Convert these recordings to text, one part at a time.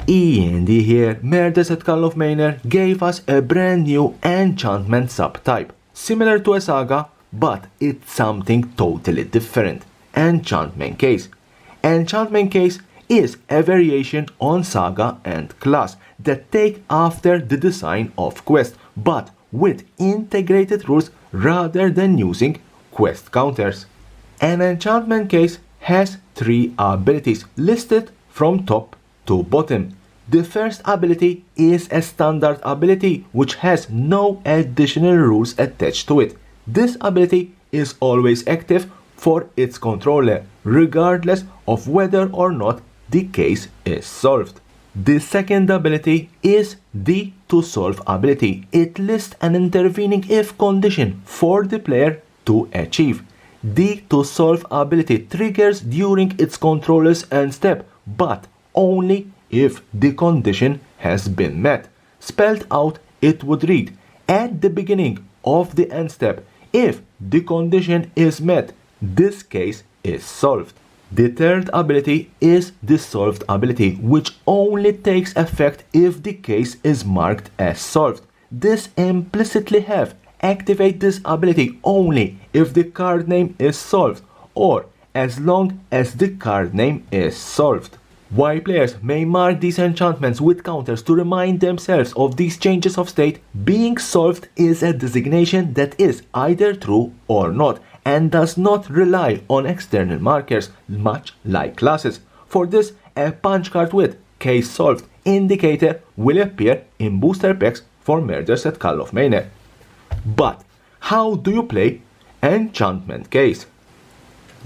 E.N.D here, Murders at Karlov Manor gave us a brand new enchantment subtype, similar to a saga, but it's something totally different. Enchantment case. Enchantment case is a variation on saga and class that take after the design of quest, but with integrated rules rather than using quest counters. An enchantment case has 3 abilities listed from top to bottom. The first ability is a standard ability which has no additional rules attached to it. This ability is always active for its controller, regardless of whether or not the case is solved. The second ability is the to solve ability. It lists an intervening if condition for the player to achieve. The to solve ability triggers during its controller's end step, but only if the condition has been met. Spelled out, it would read, at the beginning of the end step, if the condition is met, this case is solved. The third ability is the solved ability, which only takes effect if the case is marked as solved. This implicitly have activate this ability only if the card name is solved or as long as the card name is solved. While players may mark these enchantments with counters to remind themselves of these changes of state, being solved is a designation that is either true or not and does not rely on external markers, much like classes. For this, a punch card with case solved indicator will appear in booster packs for Murders at Karlov Manor. But how do you play enchantment case?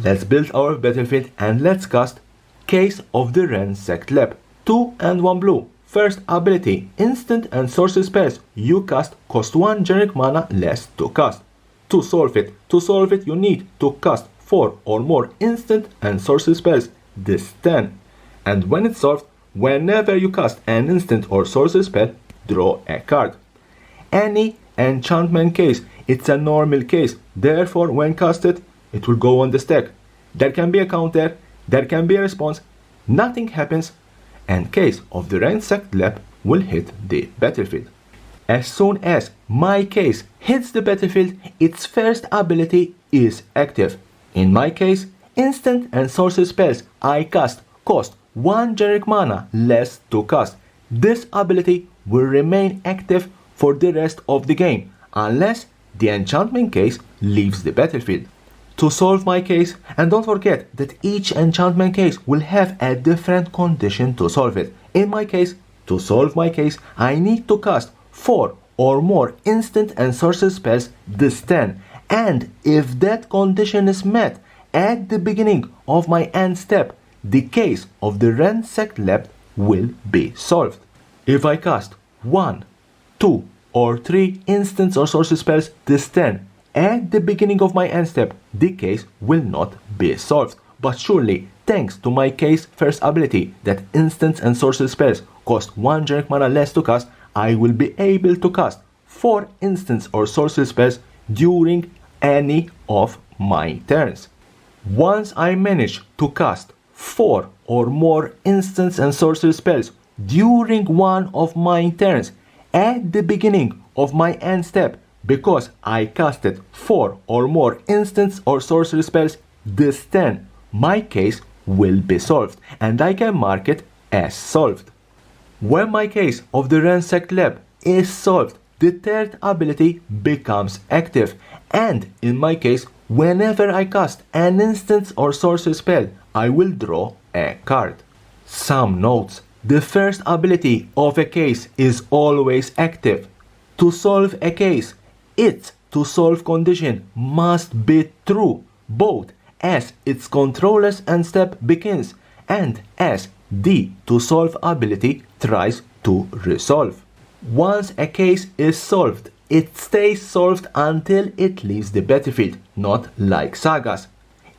Let's build our battlefield and let's cast Case of the Ransacked Lab. 2 and 1 blue. First ability, instant and sorcery spells you cast cost 1 generic mana less to cast. To solve it you need to cast 4 or more instant and sorcery spells, this 10. And when it's solved, whenever you cast an instant or sorcery spell, draw a card. Any enchantment case, it's a normal case, therefore when casted, it will go on the stack. There can be a counter, there can be a response, nothing happens, and Case of the Ransacked Lab will hit the battlefield. As soon as my case hits the battlefield, its first ability is active. In my case, instant and sorcery spells I cast cost 1 generic mana less to cast. This ability will remain active for the rest of the game, unless the enchantment case leaves the battlefield. To solve my case, and don't forget that each enchantment case will have a different condition to solve it. In my case, to solve my case, I need to cast 4 or more instant and sorcery spells, this 10, and if that condition is met at the beginning of my end step, the Case of the Ransacked Lab will be solved. If I cast 1, 2, or 3 instants or sorcery spells, this 10, at the beginning of my end step, the case will not be solved. But surely, thanks to my case first ability that instants and sorcery spells cost 1 generic mana less to cast, I will be able to cast 4 instants or sorcery spells during any of my turns. Once I manage to cast 4 or more instants and sorcery spells during one of my turns at the beginning of my end step, because I casted 4 or more instants or sorcery spells, this 10, my case will be solved and I can mark it as solved. When my Case of the Ransacked Lab is solved, the third ability becomes active, and in my case, whenever I cast an instant or sorcery spell, I will draw a card. Some notes. The first ability of a case is always active. To solve a case, its to solve condition must be true, both as its controller's end step begins and as the to solve ability tries to resolve. Once a case is solved, it stays solved until it leaves the battlefield, not like sagas.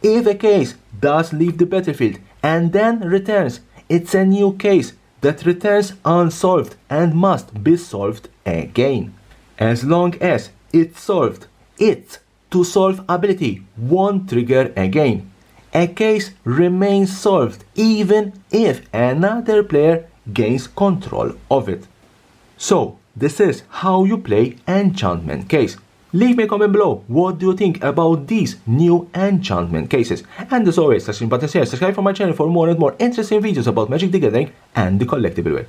If a case does leave the battlefield and then returns, it's a new case that returns unsolved and must be solved again. As long as it's solved, its to solve ability won't trigger again. A case remains solved even if another player gains control of it. So, this is how you play Enchantment case. Leave me a comment below, what do you think about these new Enchantment cases? And as always, subscribe for my channel for more and more interesting videos about Magic the Gathering and the collectible way.